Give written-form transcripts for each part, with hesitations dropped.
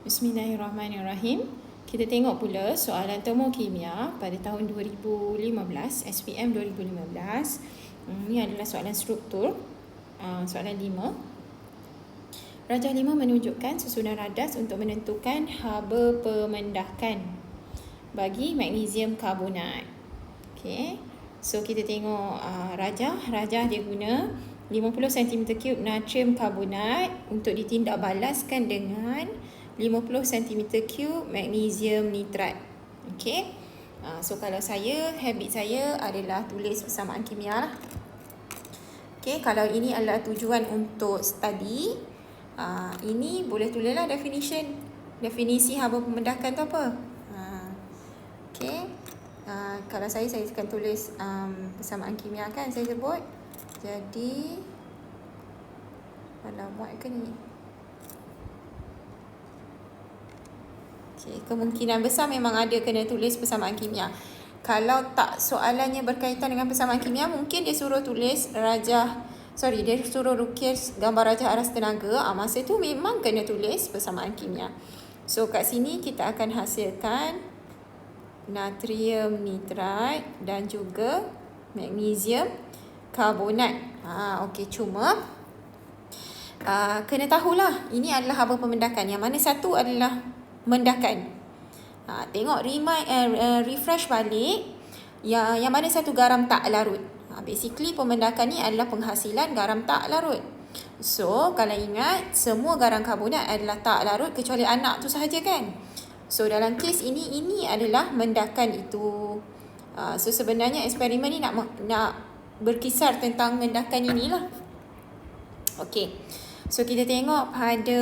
Bismillahirrahmanirrahim. Kita tengok pula soalan termokimia pada tahun 2015, SPM 2015. Ini adalah soalan struktur. Soalan 5. Rajah 5 menunjukkan susunan radas untuk menentukan haba pemendakan bagi magnesium karbonat. Okay. So kita tengok rajah dia guna 50 cm3 natrium karbonat untuk ditindak balaskan dengan 50 cm3 magnesium nitrat. Okay. So kalau habit saya adalah tulis persamaan kimia lah. Okay, kalau ini adalah tujuan untuk study, ini boleh tulislah definisi haba pemendakan tu apa. Okay. Kalau saya akan tulis persamaan kimia kan saya sebut. Jadi muat ke ni? Okay, kemungkinan besar memang ada kena tulis persamaan kimia. Kalau tak soalannya berkaitan dengan persamaan kimia, mungkin dia suruh tulis dia suruh lukis gambar rajah aras tenaga. Masa tu memang kena tulis persamaan kimia. So kat sini kita akan hasilkan natrium nitrat dan juga magnesium karbonat. Okey, cuma kena tahulah ini adalah haba pemendakan. Yang mana satu adalah mendakan. Tengok refresh balik yang mana satu garam tak larut. Basically pemendakan ni adalah penghasilan garam tak larut. So kalau ingat, semua garam karbonat adalah tak larut kecuali anak tu sahaja kan. So dalam kes ini adalah mendakan itu. So sebenarnya eksperimen ni nak berkisar tentang mendakan inilah. Okey. So kita tengok pada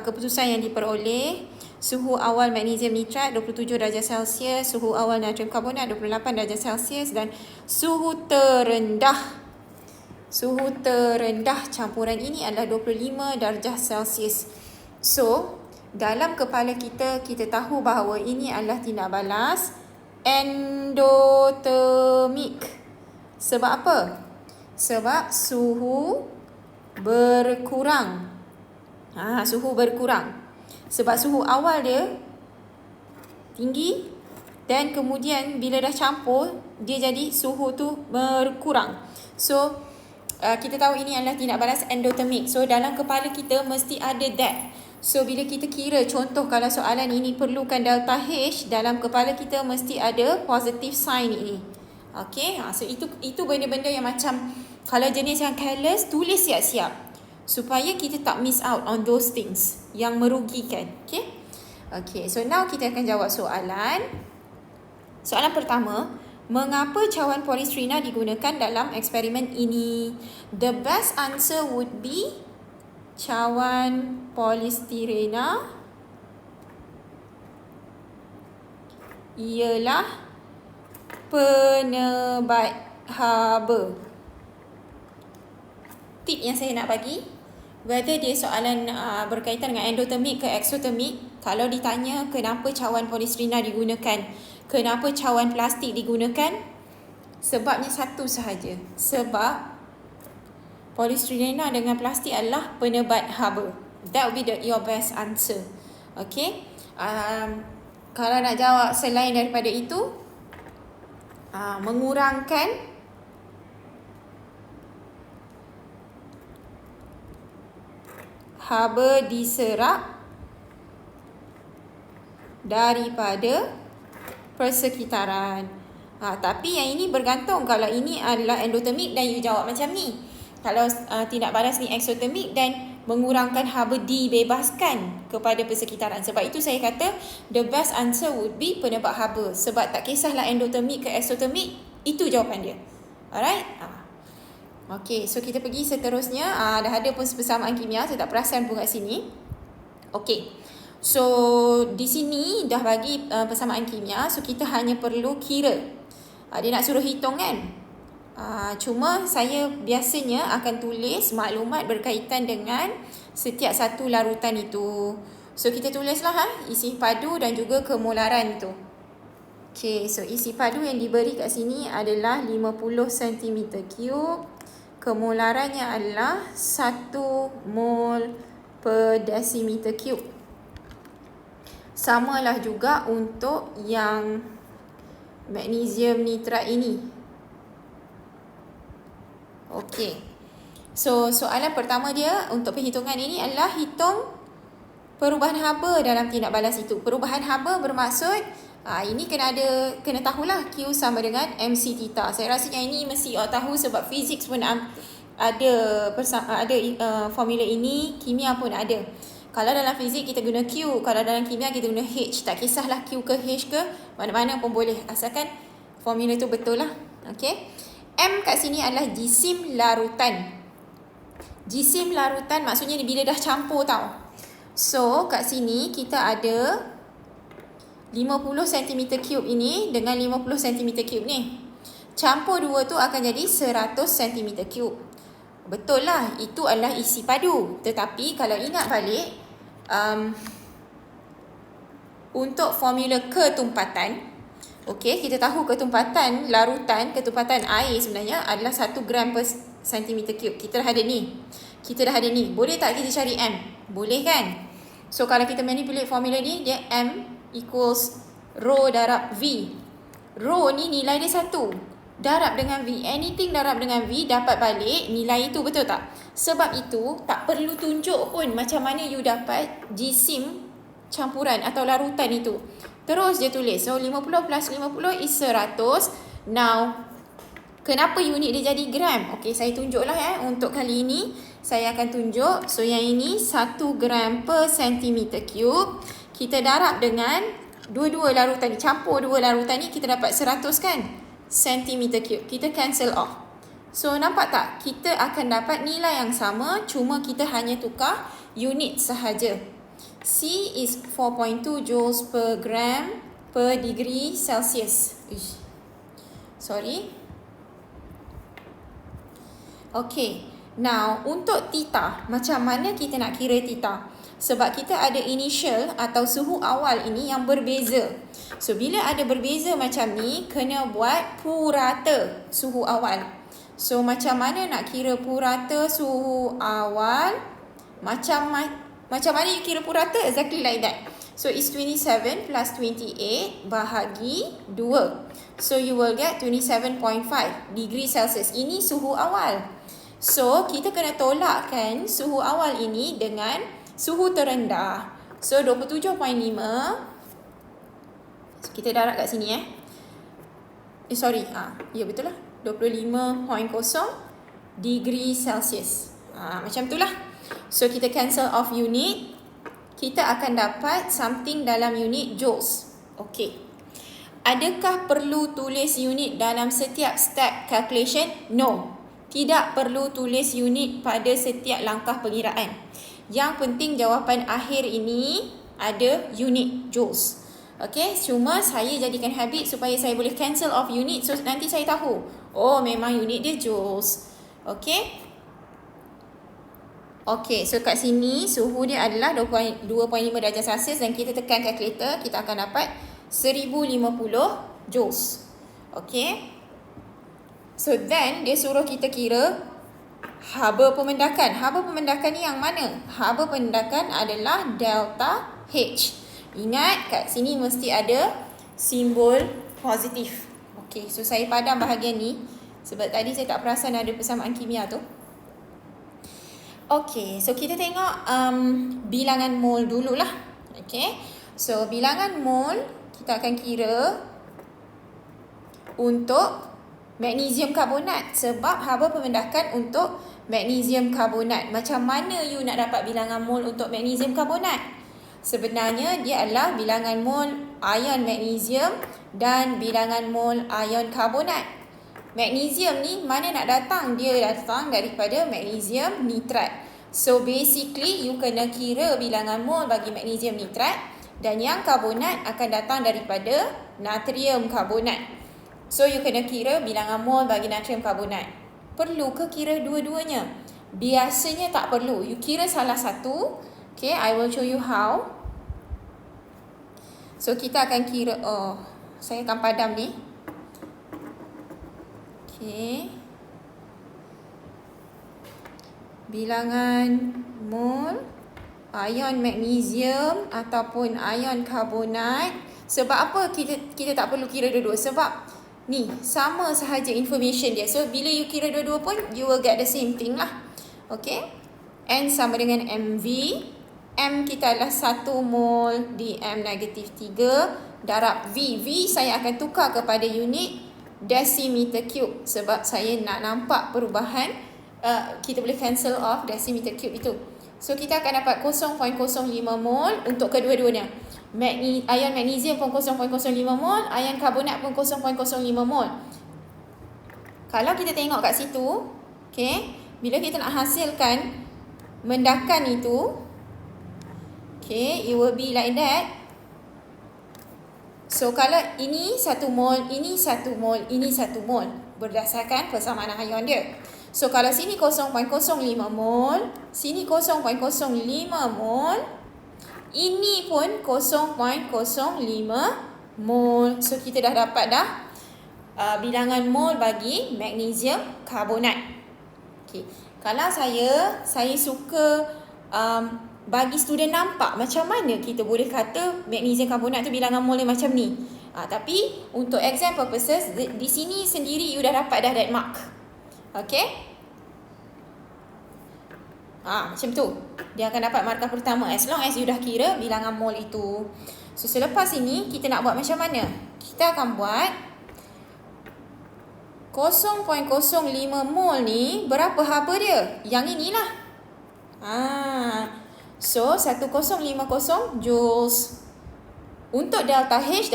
keputusan yang diperoleh. Suhu awal magnesium nitrat 27 darjah Celsius, suhu awal natrium karbonat 28 darjah Celsius dan suhu terendah campuran ini adalah 25 darjah Celsius. So, dalam kepala kita tahu bahawa ini adalah tindak balas endotermik. Sebab apa? Sebab suhu berkurang. Suhu berkurang. Sebab suhu awal dia tinggi dan kemudian bila dah campur dia jadi suhu tu berkurang. So kita tahu ini adalah tindak balas endotermik. So dalam kepala kita mesti ada that. So bila kita kira contoh kalau soalan ini perlukan delta H, dalam kepala kita mesti ada positive sign ini. Okay, so itu benda-benda yang macam kalau jenis yang careless, tulis siap-siap supaya kita tak miss out on those things yang merugikan. Okay, so now kita akan jawab soalan. Soalan pertama, mengapa cawan polistrina digunakan dalam eksperimen ini? The best answer would be cawan polistirena ialah penebat haba. Tip yang saya nak bagi, whether dia soalan berkaitan dengan endotermik ke exotermik, kalau ditanya kenapa cawan polistrina digunakan, kenapa cawan plastik digunakan, sebabnya satu sahaja. Sebab polistrina dengan plastik adalah penebat haba. That will be your best answer. Okay. Kalau nak jawab selain daripada itu, mengurangkan haba diserap daripada persekitaran. Tapi yang ini bergantung. Kalau ini adalah endotermik dan you jawab macam ni. Kalau tindak balas ni exotermik dan mengurangkan haba dibebaskan kepada persekitaran. Sebab itu saya kata the best answer would be penebat haba. Sebab tak kisahlah endotermik ke exotermik, itu jawapan dia. Alright? Okay, so kita pergi seterusnya. Dah ada pun persamaan kimia, saya tak perasan pun kat sini. Okay, so di sini dah bagi persamaan kimia. So kita hanya perlu kira. Dia nak suruh hitung kan. Cuma saya biasanya akan tulis maklumat berkaitan dengan setiap satu larutan itu. So kita tulislah isi padu dan juga kemolaran itu. Okay, so isi padu yang diberi kat sini adalah 50 cm3. Kemolarannya adalah 1 mol per decimeter cube. Samalah juga untuk yang magnesium nitrat ini. Okey. So, soalan pertama dia untuk perhitungan ini adalah hitung perubahan haba dalam tindak balas itu. Perubahan haba bermaksud ini kena tahulah Q sama dengan MC theta. Saya rasa yang ini mesti awak tahu sebab fizik pun ada formula ini, kimia pun ada. Kalau dalam fizik kita guna Q, kalau dalam kimia kita guna H. Tak kisahlah Q ke H ke, mana-mana pun boleh asalkan formula tu betul lah. Okey. M kat sini adalah jisim larutan. Jisim larutan maksudnya bila dah campur tau. So, kat sini kita ada 50 cm3 ini dengan 50 cm3 ni. Campur dua tu akan jadi 100 cm3. Betul lah, itu adalah isi padu. Tetapi kalau ingat balik, untuk formula ketumpatan, okey, kita tahu ketumpatan larutan, ketumpatan air sebenarnya adalah 1 gram per cm3. Kita dah ada ni. Boleh tak kita cari M? Boleh kan? So, kalau kita manipulate formula ni, dia M equals rho darab V. Rho ni nilai dia 1. Darab dengan V. Anything darab dengan V dapat balik nilai itu, betul tak? Sebab itu, tak perlu tunjuk pun macam mana you dapat jisim campuran atau larutan itu. Terus dia tulis. So, 50 plus 50 is 100. Now, kenapa unit dia jadi gram? Okey, saya tunjuklah untuk kali ini. Saya akan tunjuk. So, yang ini 1 gram per centimeter cube. Kita darab dengan dua-dua larutan ni. Campur dua larutan ni, kita dapat 100 kan? Centimeter cube. Kita cancel off. So, nampak tak? Kita akan dapat nilai yang sama. Cuma kita hanya tukar unit sahaja. C is 4.2 joules per gram per degree Celsius. Sorry. Okay. Now, untuk theta, macam mana kita nak kira theta? Sebab kita ada initial atau suhu awal ini yang berbeza. So, bila ada berbeza macam ni, kena buat purata suhu awal. So, macam mana nak kira purata suhu awal? Macam mana you kira purata? Exactly like that. So, it's 27 plus 28 bahagi 2. So, you will get 27.5 degree Celsius. Ini suhu awal. So, kita kena tolakkan suhu awal ini dengan suhu terendah. So, 27.5. So, kita darab kat sini ya betul lah. 25.0 degree Celsius. Macam itulah. So, kita cancel off unit. Kita akan dapat something dalam unit joules. Okey. Adakah perlu tulis unit dalam setiap step calculation? No. Tidak perlu tulis unit pada setiap langkah pengiraan. Yang penting jawapan akhir ini ada unit joules. Okey, cuma saya jadikan habit supaya saya boleh cancel off unit. So, nanti saya tahu. Oh, memang unit dia joules. Okey. Okey, so kat sini suhu dia adalah 2.5 darjah Celsius dan kita tekan kalkulator, kita akan dapat 1050 joules. Okey. So, then dia suruh kita kira haba pemendakan. Haba pemendakan ni yang mana? Haba pemendakan adalah delta H. Ingat, kat sini mesti ada simbol positif. Okey, so saya padam bahagian ni sebab tadi saya tak perasan ada persamaan kimia tu. Okey, so kita tengok bilangan mol dululah. Okey, so bilangan mol kita akan kira untuk magnesium karbonat sebab haba pemendakan untuk magnesium karbonat. Macam mana you nak dapat bilangan mol untuk magnesium karbonat? Sebenarnya dia adalah bilangan mol ion magnesium dan bilangan mol ion karbonat. Magnesium ni mana nak datang? Dia datang daripada magnesium nitrat. So basically you kena kira bilangan mol bagi magnesium nitrat dan yang karbonat akan datang daripada natrium karbonat. So, you kena kira bilangan mol bagi natrium karbonat. Perlu ke kira dua-duanya? Biasanya tak perlu. You kira salah satu. Okay, I will show you how. So, kita akan kira... saya akan padam ni. Okay. Bilangan mol ion magnesium ataupun ion karbonat. Sebab apa kita tak perlu kira dua-dua? Sebab ni sama sahaja information dia. So bila you kira dua-dua pun you will get the same thing lah. Okay. N sama dengan MV. M kita adalah 1 mol dm negatif 3 darab V. V saya akan tukar kepada unit decimeter cube. Sebab saya nak nampak perubahan. Kita boleh cancel off decimeter cube itu. So kita akan dapat 0.05 mol untuk kedua-duanya. Ion magnesium pun 0.05 mol, ion karbonat pun 0.05 mol. Kalau kita tengok kat situ, okay, bila kita nak hasilkan mendakan itu, okay, it will be like that. So kalau ini 1 mol, ini 1 mol, ini 1 mol berdasarkan persamaan ion dia. So kalau sini 0.05 mol, sini 0.05 mol, ini pun 0.05 mol. So kita dah dapat bilangan mol bagi magnesium karbonat. Okay. Kalau saya suka bagi student nampak macam mana kita boleh kata magnesium karbonat tu bilangan mol dia macam ni. Tapi untuk exam purposes, di sini sendiri you dah dapat dah that mark. Okay. Macam tu. Dia akan dapat markah pertama as long as you dah kira bilangan mol itu. So selepas ini kita nak buat macam mana? Kita akan buat 0.05 mol ni berapa haba dia? Yang inilah. So 1050 joules. Untuk delta H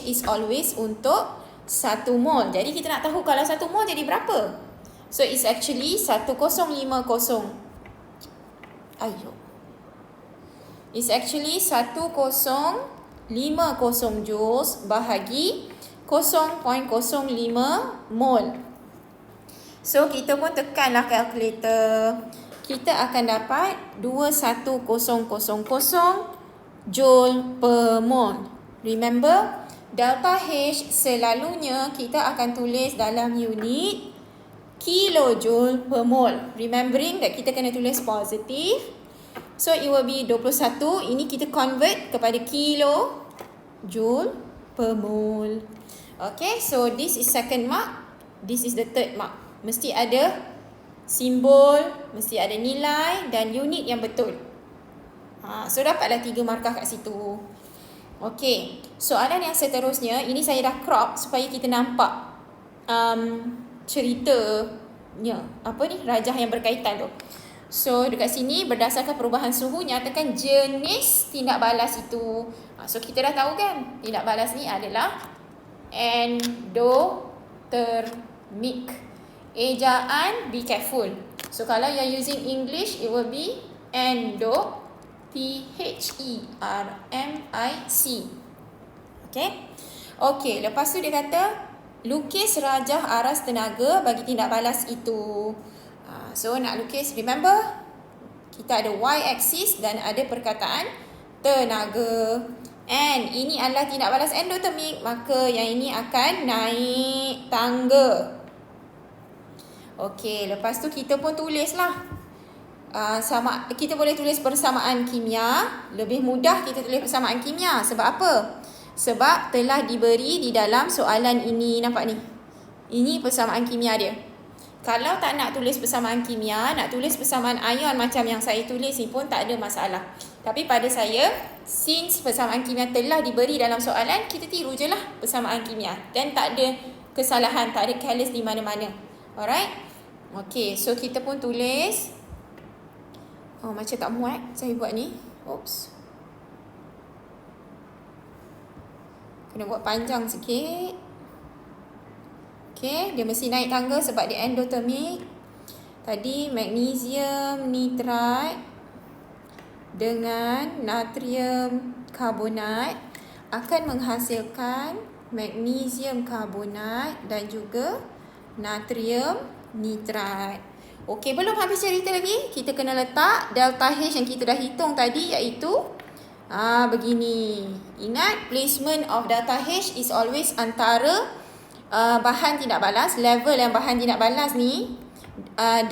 is always untuk 1 mol. Jadi kita nak tahu kalau 1 mol jadi berapa? So it's actually 1050. It's actually 1050 joules bahagi 0.05 mol. So kita pun tekanlah kalkulator. Kita akan dapat 21,000 joule per mol. Remember, delta H selalunya kita akan tulis dalam unit kilojoule per mol. Remembering that kita kena tulis positif. So it will be 21. Ini kita convert kepada kilojoule per mol. Okay, so this is second mark. This is the third mark. Mesti ada simbol, mesti ada nilai dan unit yang betul. So dapatlah 3 markah kat situ. Okay, soalan yang seterusnya, ini saya dah crop supaya kita nampak ceritanya, rajah yang berkaitan tu. So dekat sini berdasarkan perubahan suhu nyatakan jenis tindak balas itu. So kita dah tahu kan, tindak balas ni adalah endothermic. Ejaan be careful. So kalau you are using English, it will be thermic. Okay, lepas tu dia kata lukis rajah aras tenaga bagi tindak balas itu. So nak lukis, remember kita ada y-axis dan ada perkataan tenaga. And ini adalah tindak balas endothermic, maka yang ini akan naik tangga. Okey, lepas tu kita pun tulislah. Kita boleh tulis persamaan kimia. Lebih mudah kita tulis persamaan kimia. Sebab apa? Sebab telah diberi di dalam soalan ini. Nampak ni? Ini persamaan kimia dia. Kalau tak nak tulis persamaan kimia, nak tulis persamaan ion macam yang saya tulis ni pun tak ada masalah. Tapi pada saya, since persamaan kimia telah diberi dalam soalan, kita tiru je lah persamaan kimia. Dan tak ada kesalahan, tak ada careless di mana-mana. Alright? Okay, so kita pun tulis. Macam tak muat saya buat ni. Oops. Kena buat panjang sikit. Okay, dia mesti naik tangga sebab dia endothermic. Tadi magnesium nitrate dengan natrium karbonat akan menghasilkan magnesium karbonat dan juga natrium nitrat. Okey, belum habis cerita lagi. Kita kena letak delta H yang kita dah hitung tadi, iaitu begini. Ingat, placement of delta H is always antara bahan tindak balas. Level yang bahan tindak balas ni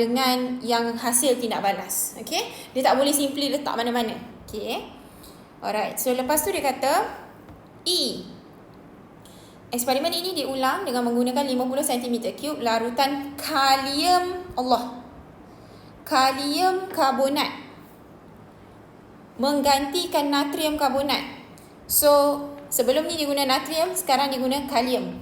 dengan yang hasil tindak balas. Okay, dia tak boleh simply letak mana-mana. Okay, alright. So lepas tu dia kata E, eksperimen ini diulang dengan menggunakan 50 cm3 larutan kalium kalium karbonat menggantikan natrium karbonat. So sebelum ni dia guna natrium, sekarang dia guna kalium.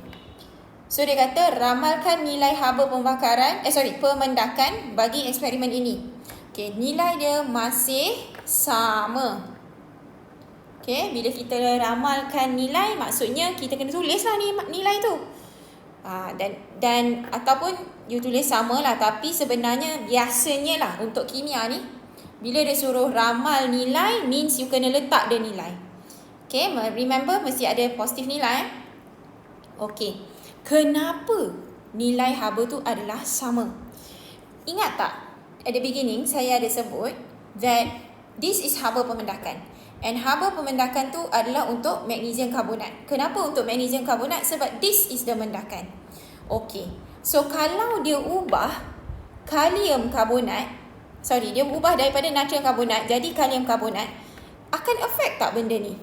So dia kata ramalkan nilai haba pemendakan bagi eksperimen ini. Okay, nilai dia masih sama. Okay, bila kita ramalkan nilai, maksudnya kita kena tulislah nilai tu. Dan ataupun you tulis sama lah, tapi sebenarnya biasanya lah untuk kimia ni, bila dia suruh ramal nilai, means you kena letak dia nilai. Okay, remember mesti ada positif nilai. Okay, kenapa nilai haba tu adalah sama? Ingat tak, at the beginning saya ada sebut that this is haba pemendakan. And haba pemendakan tu adalah untuk magnesium karbonat. Kenapa untuk magnesium karbonat? Sebab this is the mendakan. Okay, so kalau dia ubah kalium karbonat, dia ubah daripada natrium karbonat jadi kalium karbonat, akan affect tak benda ni?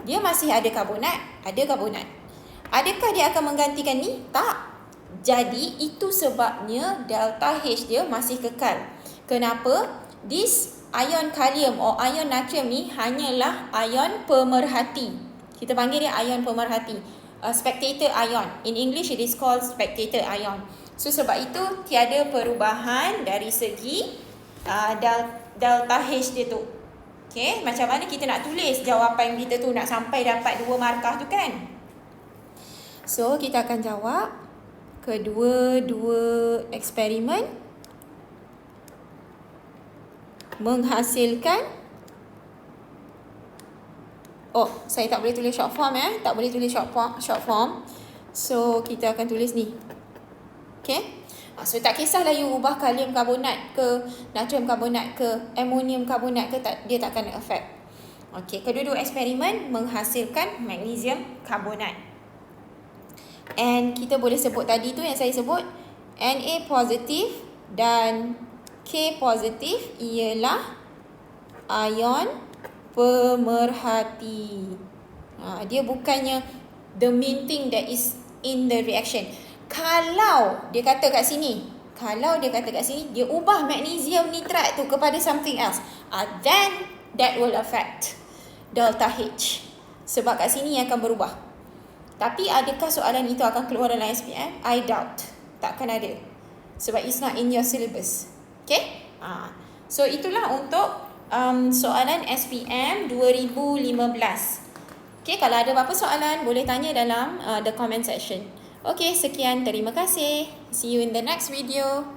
Dia masih ada karbonat, Adakah dia akan menggantikan ni? Tak. Jadi itu sebabnya delta H dia masih kekal. Kenapa? This ion kalium atau ion natrium ni hanyalah ion pemerhati. Kita panggil dia ion pemerhati. Spectator ion. In English it is called spectator ion. So sebab itu tiada perubahan dari segi delta H dia tu. Okay, macam mana kita nak tulis jawapan kita tu nak sampai dapat 2 markah tu kan? So kita akan jawab kedua-dua eksperimen menghasilkan, saya tak boleh tulis short form tak boleh tulis short form. So kita akan tulis ni. Okay, so tak kisahlah you ubah kalium karbonat ke natrium karbonat ke amonium karbonat ke, dia tak akan affect. Okay, kedua-dua eksperimen menghasilkan magnesium karbonat. And kita boleh sebut tadi tu yang saya sebut, Na positif dan K positif ialah ion pemerhati. Dia bukannya the main thing that is in the reaction. Kalau dia kata kat sini, dia ubah magnesium nitrat tu kepada something else, then that will affect delta H. Sebab kat sini yang akan berubah. Tapi adakah soalan itu akan keluar dalam SPM? I doubt. Takkan ada. Sebab it's not in your syllabus. Okay? So itulah untuk soalan SPM 2015. Okay, kalau ada apa-apa soalan boleh tanya dalam the comment section. Okay, sekian. Terima kasih. See you in the next video.